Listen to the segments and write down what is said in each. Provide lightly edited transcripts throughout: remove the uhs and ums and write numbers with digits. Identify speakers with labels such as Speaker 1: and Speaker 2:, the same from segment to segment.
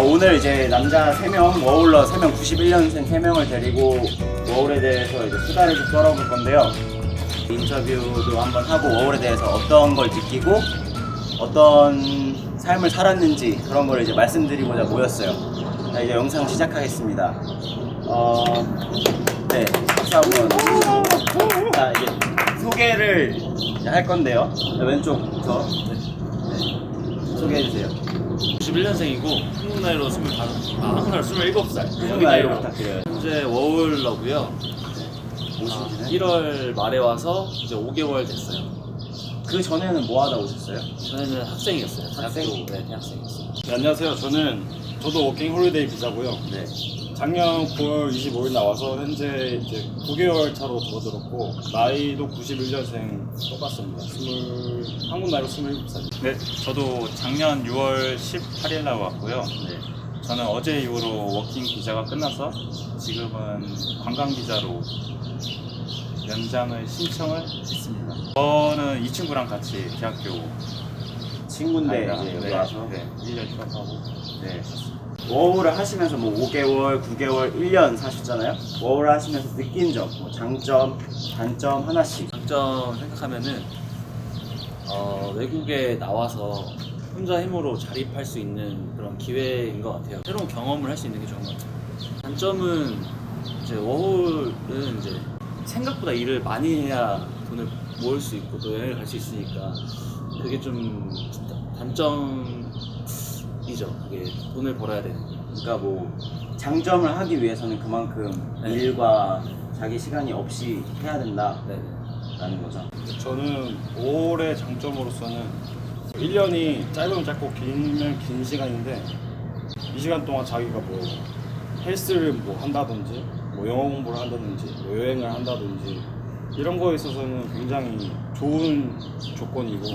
Speaker 1: 오늘 이제 남자 3명, 워홀러 3명, 91년생 3명을 데리고 워홀에 대해서 이제 수다를 좀 떨어볼 건데요. 인터뷰도 한번 하고 워홀에 대해서 어떤 걸 느끼고 어떤 삶을 살았는지 그런 걸 이제 말씀드리고자 모였어요. 자, 이제 영상 시작하겠습니다. 네, 박수 한번. 자, 이제 소개를 이제 할 건데요. 자, 왼쪽부터 소개해 주세요.
Speaker 2: 91년생이고 한국 나이로 27살.
Speaker 1: 한국 나이로 부탁드려요.
Speaker 2: 현재 워홀러고요. 1월 말에 와서 이제 5개월 됐어요.
Speaker 1: 그 전에는 뭐 하다 오셨어요?
Speaker 2: 저는 학생이었어요.
Speaker 1: 학생?
Speaker 2: 네, 대학생이었어요.
Speaker 3: 네, 안녕하세요. 저도 워킹 홀리데이 비자고요.
Speaker 1: 네.
Speaker 3: 작년 9월 25일 나와서 현재 이제 9개월 차로 접어들었고 나이도 91년생 똑같습니다. 한국 나이로 27살.
Speaker 4: 네, 저도 작년 6월 18일 날 왔고요.
Speaker 1: 네.
Speaker 4: 저는 어제 이후로 워킹 비자가 끝나서 지금은 관광 비자로 연장을 신청을 했습니다. 저는 이 친구랑 같이 대학교
Speaker 1: 친구인데
Speaker 4: 다니다가,
Speaker 1: 이제 여기
Speaker 4: 네,
Speaker 1: 와서
Speaker 4: 네, 1년 휴학하고
Speaker 1: 네. 워홀을 하시면서 뭐 5개월, 9개월, 1년 사셨잖아요. 워홀을 하시면서 느낀 점, 뭐 장점, 단점 하나씩.
Speaker 2: 장점 생각하면은 외국에 나와서 혼자 힘으로 자립할 수 있는 그런 기회인 것 같아요. 새로운 경험을 할 수 있는 게 좋은 것 같아요. 단점은 이제 워홀은 이제 생각보다 일을 많이 해야 돈을 모을 수 있고 또 여행을 갈 수 있으니까 그게 좀 단점이죠. 그게 돈을 벌어야 되는 거.
Speaker 1: 그러니까 뭐 장점을 하기 위해서는 그만큼
Speaker 2: 네.
Speaker 1: 일과 자기 시간이 없이 해야 된다라는
Speaker 2: 네.
Speaker 1: 거죠.
Speaker 3: 저는 5월의 장점으로서는 1년이 짧으면 짧고 길면 긴 시간인데 이 시간 동안 자기가 뭐 헬스를 뭐 한다든지 뭐 영어 공부를 한다든지 뭐 여행을 한다든지 이런 거에 있어서는 굉장히 좋은 조건이고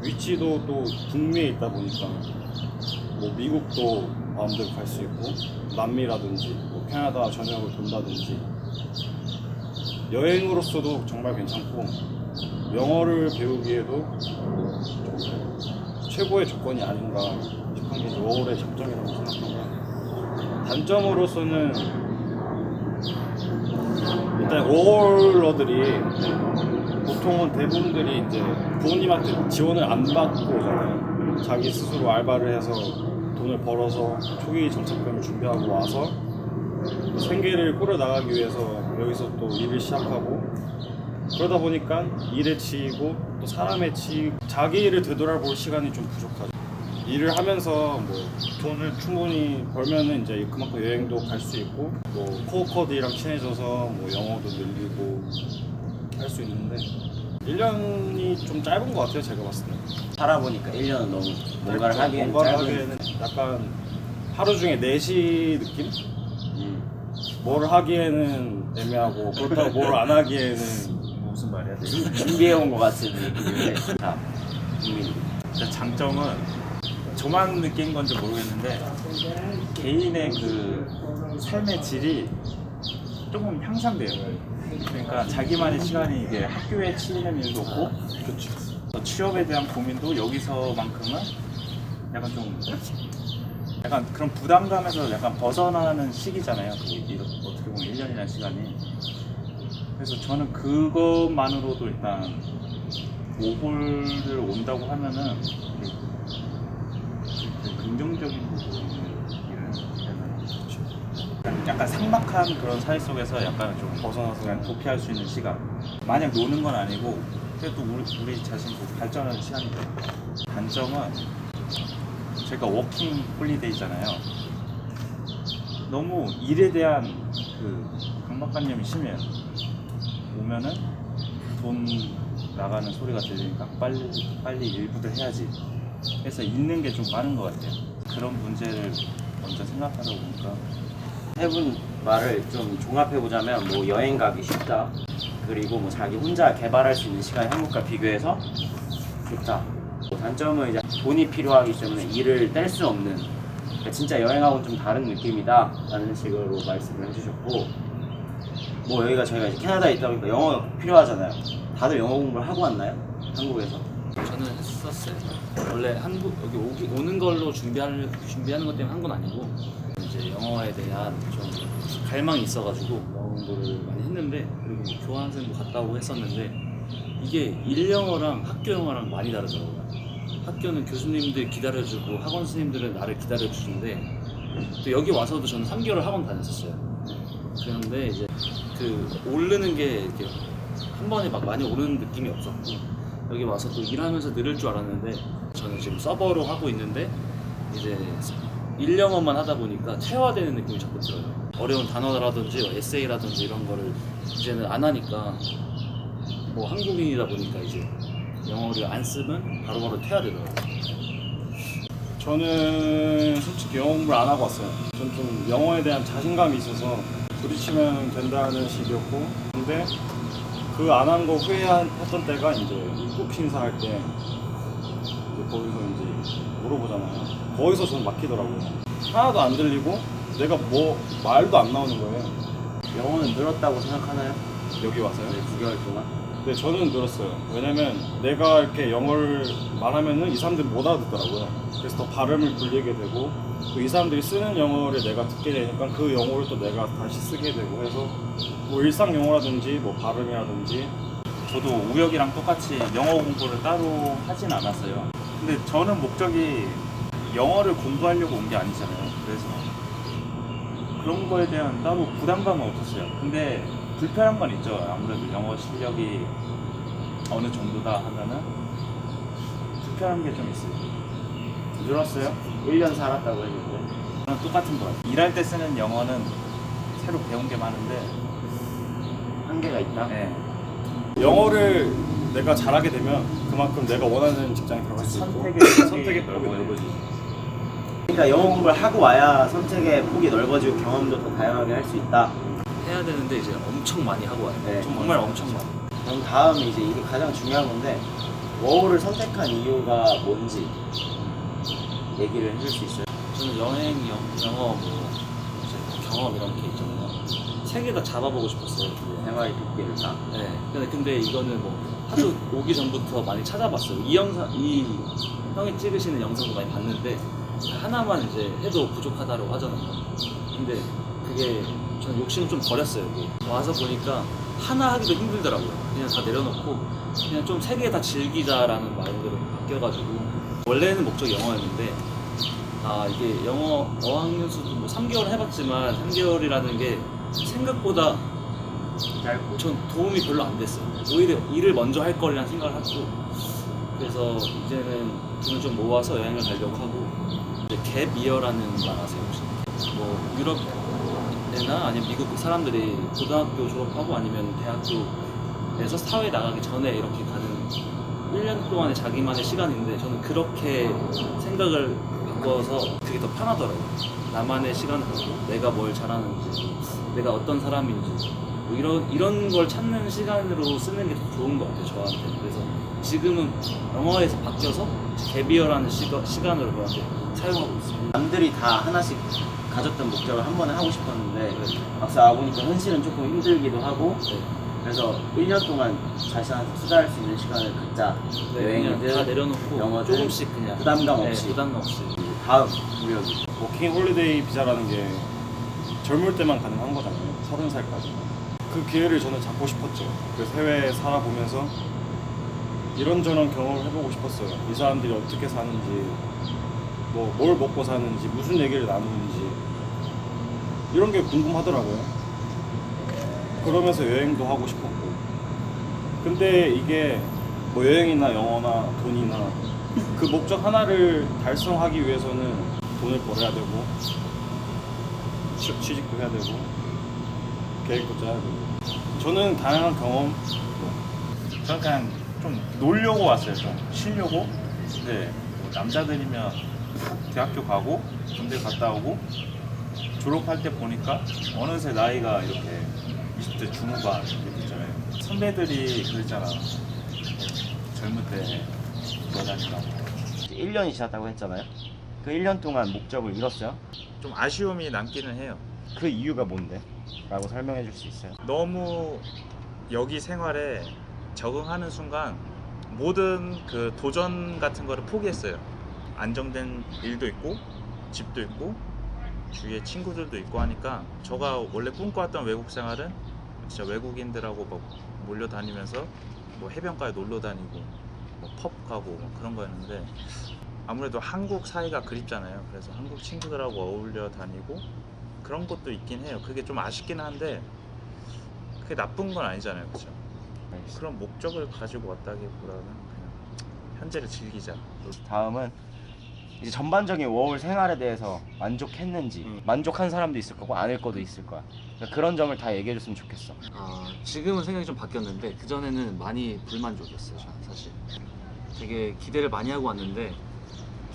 Speaker 3: 위치도 또 북미에 있다 보니까 뭐 미국도 마음대로 갈 수 있고 남미라든지 뭐 캐나다 전역을 돈다든지 여행으로서도 정말 괜찮고 영어를 배우기에도 최고의 조건이 아닌가 싶은 게 5월의 장점이라고 생각합니다. 단점으로서는 일단 5월러들이 보통은 대부분들이 이제 부모님한테 지원을 안 받고 오잖아요. 자기 스스로 알바를 해서 돈을 벌어서 초기 정착금을 준비하고 와서 생계를 꾸려나가기 위해서 여기서 또 일을 시작하고 그러다 보니까 일에 치이고 또 사람에 치이고 자기 일을 되돌아볼 시간이 좀 부족하죠. 일을 하면서 뭐 돈을 충분히 벌면은 이제 그만큼 여행도 갈 수 있고 뭐 코어커들이랑 친해져서 뭐 영어도 늘리고 할 수 있는데 1년이 좀 짧은 것 같아요. 제가 봤을 때
Speaker 1: 살아보니까 1년은 너무 뭔가를 하기에는
Speaker 3: 뭔가를
Speaker 1: 짧은.
Speaker 3: 하기에는 약간 하루 중에 4시 느낌? 뭘 하기에는 애매하고 그렇다고 뭘 안 하기에는
Speaker 4: 무슨 말이야?
Speaker 1: 준비해온 것 같은 느낌인데. 자, 국민.
Speaker 4: 장점은 저만 느낀 건지 모르겠는데 개인의 그 삶의 질이 조금 향상돼요. 그러니까 자기만의 시간이 이게 학교에 치이는 일도 없고 취업에 대한 고민도 여기서만큼은 약간 좀 약간 그런 부담감에서 약간 벗어나는 시기잖아요. 그게 어떻게 보면 1년이라는 시간이. 그래서 저는 그것만으로도 일단 5홀을 온다고 하면은 긍정적인 부분을 약간 삭막한 그런 사회 속에서 약간 좀 벗어나서 그냥 도피할 수 있는 시간. 마냥 노는 건 아니고 그래도 우리 자신도 발전하는 시간인데 단점은 제가 워킹 홀리데이잖아요. 너무 일에 대한 그 강박관념이 심해요. 오면은 돈 나가는 소리가 들리니까 빨리 일부터 해야지 해서 있는 게 좀 많은 것 같아요. 그런 문제를 먼저 생각하다 보니까
Speaker 1: 세 분 말을 좀 종합해보자면 뭐 여행 가기 쉽다, 그리고 뭐 자기 혼자 개발할 수 있는 시간이 한국과 비교해서 좋다. 뭐 단점은 이제 돈이 필요하기 때문에 일을 뗄 수 없는, 그러니까 진짜 여행하고는 좀 다른 느낌이다 라는 식으로 말씀을 해주셨고, 뭐 여기가 저희가 이제 캐나다에 있다 보니까 영어가 필요하잖아요. 다들 영어 공부를 하고 왔나요? 한국에서?
Speaker 2: 저는 했었어요. 원래 한국 여기 오는 걸로 준비하는 것 때문에 한 건 아니고 이제 영어에 대한 좀 갈망이 있어가지고 영어 공부를 많이 했는데 그리고 뭐 교환생도 갔다 오고 했었는데 이게 일영어랑 학교 영어랑 많이 다르더라고요. 학교는 교수님들 기다려주고 학원 선생님들은 나를 기다려주는데 또 여기 와서도 저는 3개월을 학원 다녔었어요. 그런데 이제 그 오르는 게 이렇게 한 번에 막 많이 오르는 느낌이 없었고 여기 와서 또 일하면서 늘을 줄 알았는데 저는 지금 서버로 하고 있는데 이제 일영어만 하다 보니까 퇴화되는 느낌이 자꾸 들어요. 어려운 단어라든지 에세이라든지 이런 거를 이제는 안 하니까 뭐 한국인이다 보니까 이제 영어를 안 쓰면 바로바로 퇴화되더라고요.
Speaker 3: 저는 솔직히 영어 공부를 안 하고 왔어요. 전 좀 영어에 대한 자신감이 있어서 부딪히면 된다는 식이었고, 근데 그 안 한 거 후회했던 때가 이제 입국 심사할 때 이제 거기서 이제 물어보잖아요. 거기서 저는 막히더라고요. 하나도 안 들리고 내가 뭐 말도 안 나오는 거예요.
Speaker 1: 영어는 늘었다고 생각하나요?
Speaker 3: 여기 와서요.
Speaker 1: 네, 9개월 동안.
Speaker 3: 네, 저는 늘었어요. 왜냐면 내가 이렇게 영어를 말하면은 이 사람들이 못 알아듣더라고요. 그래서 더 발음을 불리게 되고 또 이 사람들이 쓰는 영어를 내가 듣게 되니까 그 영어를 또 내가 다시 쓰게 되고 해서 뭐 일상 영어라든지 뭐 발음이라든지.
Speaker 4: 저도 우혁이랑 똑같이 영어 공부를 따로 하진 않았어요. 근데 저는 목적이 영어를 공부하려고 온 게 아니잖아요. 그래서 그런 거에 대한 따로 부담감은 없었어요. 근데 불편한 건 있죠. 아무래도 영어 실력이 어느 정도다 하면은 불편한 게 좀 있어요.
Speaker 1: 늘었어요? 1년 살았다고 했는데.
Speaker 4: 저는 똑같은 거 같아요. 일할 때 쓰는 영어는 새로 배운 게 많은데
Speaker 1: 한계가 있다?
Speaker 4: 네.
Speaker 3: 영어를 내가 잘하게 되면 그만큼 내가 원하는 직장에 들어갈 수 있고 선택의 폭이 넓어지죠.
Speaker 1: 그러니까 영어 공부를 하고 와야 선택의 폭이 넓어지고 경험도 더 다양하게 할 수 있다.
Speaker 2: 해야 되는데 이제 엄청 많이 하고 와요.
Speaker 1: 네.
Speaker 2: 정말 엄청 많이.
Speaker 1: 그럼 다음 이제 이게 가장 중요한 건데 워홀을 선택한 이유가 뭔지 얘기를 해줄 수 있어요?
Speaker 2: 저는 여행, 영어, 뭐 이제 경험 이런 게 있잖아요. 세 개 다 잡아보고 싶었어요. 근데
Speaker 1: 생활 도끼를 다.
Speaker 2: 네. 근데 이거는 뭐 하도 오기 전부터 많이 찾아봤어요. 이 형이 찍으시는 영상도 많이 봤는데 하나만 이제 해도 부족하다고 하잖아요. 근데 그게 저는 욕심을 좀 버렸어요. 여기. 와서 보니까 하나 하기도 힘들더라고요. 그냥 다 내려놓고 그냥 좀 세 개 다 즐기자라는 마인드로 바뀌어가지고 원래는 목적이 영어였는데 이게 영어 어학연수도 뭐 3개월 해봤지만 3개월이라는 게 생각보다
Speaker 1: 짧고.
Speaker 2: 전 도움이 별로 안 됐어요. 오히려 일을 먼저 할 거라는 생각을 하고 그래서 이제는 돈을 좀 모아서 여행을 가려고 하고 이제 갭 이어라는 말 아세요 혹시? 뭐 유럽이나 아니면 미국 사람들이 고등학교 졸업하고 아니면 대학교에서 사회 나가기 전에 이렇게 가는 1년 동안의 자기만의 시간인데 저는 그렇게 생각을 바꿔서 그게 더 편하더라고요. 나만의 시간을 갖고 내가 뭘 잘하는지 내가 어떤 사람인지 뭐 이런 걸 찾는 시간으로 쓰는 게 더 좋은 것 같아요 저한테. 그래서 지금은 영어에서 바뀌어서 갭이어라는 시간으로 그렇게 사용하고 있어요.
Speaker 1: 남들이 다 하나씩 가졌던 목적을 한 번에 하고 싶었는데 막상 와보니까 현실은 조금 힘들기도 하고
Speaker 2: 네.
Speaker 1: 그래서 1년 동안 자신한테 투자할 수 있는 시간을 갖자.
Speaker 2: 그냥
Speaker 1: 여행이든
Speaker 2: 다 내려놓고
Speaker 1: 영어든
Speaker 2: 조금씩 그냥
Speaker 1: 부담감
Speaker 2: 네,
Speaker 1: 없이.
Speaker 2: 부담감 없이.
Speaker 1: 다음 우혁이.
Speaker 3: 워킹 홀리데이 비자라는 게 젊을 때만 가능한 거잖아요. 30살까지. 그 기회를 저는 잡고 싶었죠. 그래서 해외에 살아보면서 이런저런 경험을 해보고 싶었어요. 이 사람들이 어떻게 사는지, 뭐 뭘 먹고 사는지, 무슨 얘기를 나누는지 이런 게 궁금하더라고요. 그러면서 여행도 하고 싶었고. 근데 이게 뭐 여행이나 영어나 돈이나 그 목적 하나를 달성하기 위해서는 돈을 벌어야 되고 취직도 해야 되고 계획도 짜야 되고. 저는 다양한 경험.
Speaker 4: 저는 그냥 좀 놀려고 왔어요. 좀 쉬려고. 근데 뭐 남자들이면 대학교 가고 군대 갔다 오고 졸업할 때 보니까 어느새 나이가 이렇게 20대 중후반 이렇게 있잖아요. 선배들이 그랬잖아. 젊을 때 여자니까
Speaker 1: 1년이 지났다고 했잖아요. 그 1년 동안 목적을 잃었어요.
Speaker 4: 좀 아쉬움이 남기는 해요.
Speaker 1: 그 이유가 뭔데? 라고 설명해 줄 수 있어요?
Speaker 4: 너무 여기 생활에 적응하는 순간 모든 그 도전 같은 거를 포기했어요. 안정된 일도 있고 집도 있고 주위에 친구들도 있고 하니까 제가 원래 꿈꿔왔던 외국 생활은 진짜 외국인들하고 막 몰려다니면서 뭐 해변가에 놀러 다니고 뭐 펍 가고 뭐 그런 거였는데 아무래도 한국 사이가 그립잖아요. 그래서 한국 친구들하고 어울려 다니고 그런 것도 있긴 해요. 그게 좀 아쉽긴 한데 그게 나쁜 건 아니잖아요, 그렇죠? 그런 목적을 가지고 왔다기보다는 그냥 현재를 즐기자.
Speaker 1: 다음은 이제 전반적인 워홀 생활에 대해서 만족했는지 만족한 사람도 있을 거고 아닐 거도 있을 거야. 그러니까 그런 점을 다 얘기해 줬으면 좋겠어.
Speaker 2: 지금은 생각이 좀 바뀌었는데 그전에는 많이 불만족이었어요. 저는 사실 되게 기대를 많이 하고 왔는데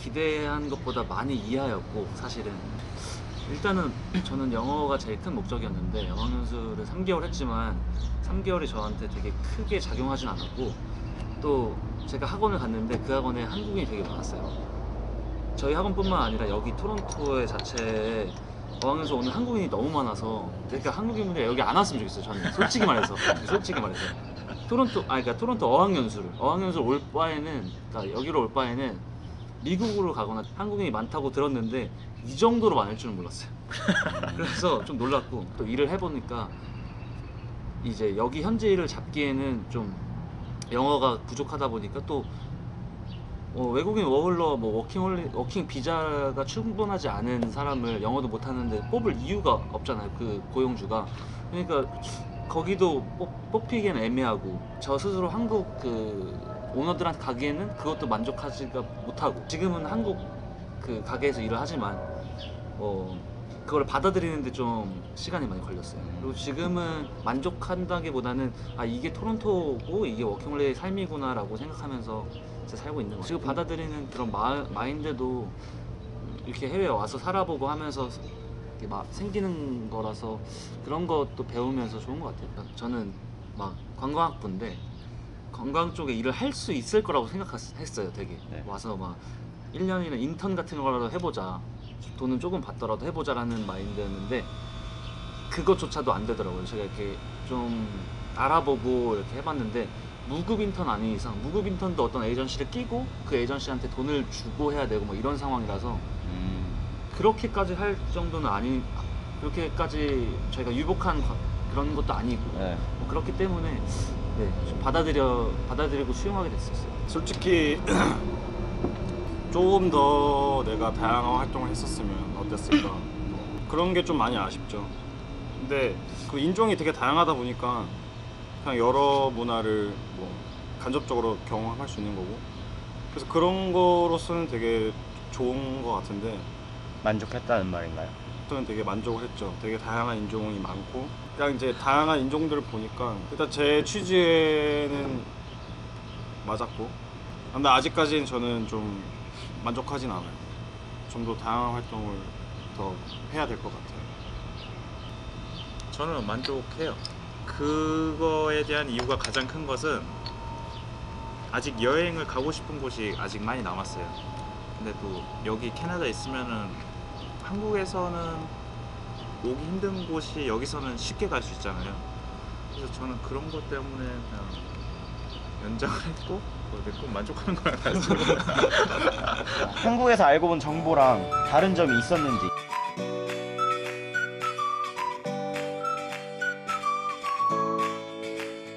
Speaker 2: 기대한 것보다 많이 이하였고 사실은 일단은 저는 영어가 제일 큰 목적이었는데 어학연수를 3개월 했지만 3개월이 저한테 되게 크게 작용하진 않았고 또 제가 학원을 갔는데 그 학원에 한국인이 되게 많았어요. 저희 학원뿐만 아니라 여기 토론토의 자체에 어학연수 오는 한국인이 너무 많아서 그러니까 한국인분들이 여기 안 왔으면 좋겠어요. 저는 솔직히 말해서 그러니까 토론토 어학연수를 올 바에는 그러니까 여기로 올 바에는 미국으로 가거나 한국인이 많다고 들었는데 이 정도로 많을 줄은 몰랐어요. 그래서 좀 놀랐고 또 일을 해보니까 이제 여기 현지 일을 잡기에는 좀 영어가 부족하다 보니까 또 외국인 워홀러 뭐 워킹 비자가 충분하지 않은 사람을 영어도 못하는데 뽑을 이유가 없잖아요. 그 고용주가. 그러니까 거기도 뽑히기엔 애매하고 저 스스로 한국 그 오너들한테 가기에는 그것도 만족하지가 못하고 지금은 한국 그 가게에서 일을 하지만 그걸 받아들이는데 좀 시간이 많이 걸렸어요. 그리고 지금은 만족한다기보다는 이게 토론토고 이게 워킹홀리데이 삶이구나라고 생각하면서 이제 살고 있는 거예요. 지금 받아들이는 그런 마인드도 이렇게 해외에 와서 살아보고 하면서 이렇게 막 생기는 거라서 그런 것도 배우면서 좋은 것 같아요. 저는 막 관광학부인데 관광 쪽에 일을 할 수 있을 거라고 생각했어요. 되게
Speaker 1: 네.
Speaker 2: 와서 막 1년이나 인턴 같은 거라도 해보자, 돈은 조금 받더라도 해보자라는 마인드였는데 그것조차도 안 되더라고요. 제가 이렇게 좀 알아보고 이렇게 해봤는데 무급 인턴 아닌 이상 무급 인턴도 어떤 에이전시를 끼고 그 에이전시한테 돈을 주고 해야 되고 뭐 이런 상황이라서 그렇게까지 할 정도는 그렇게까지 저희가 유복한 그런 것도 아니고
Speaker 1: 네.
Speaker 2: 뭐 그렇기 때문에 좀 받아들이고 수용하게 됐었어요.
Speaker 3: 솔직히 조금 더 내가 다양한 활동을 했었으면 어땠을까 그런 게 좀 많이 아쉽죠. 근데 그 인종이 되게 다양하다 보니까 그냥 여러 문화를 뭐 간접적으로 경험할 수 있는 거고 그래서 그런 거로서는 되게 좋은 거 같은데
Speaker 1: 만족했다는 말인가요?
Speaker 3: 저는 되게 만족을 했죠. 되게 다양한 인종이 많고 그냥 이제 다양한 인종들을 보니까 일단 제 취지에는 맞았고 근데 아직까지는 저는 좀 만족하진 않아요. 좀 더 다양한 활동을 더 해야 될 것 같아요.
Speaker 4: 저는 만족해요. 그거에 대한 이유가 가장 큰 것은 아직 여행을 가고 싶은 곳이 아직 많이 남았어요. 근데 또 여기 캐나다에 있으면은 한국에서는 오기 힘든 곳이 여기서는 쉽게 갈 수 있잖아요. 그래서 저는 그런 것 때문에 그냥 연장을 했고 꼭 만족하는 거야.
Speaker 1: 한국에서 알고 본 정보랑 다른 점이 있었는지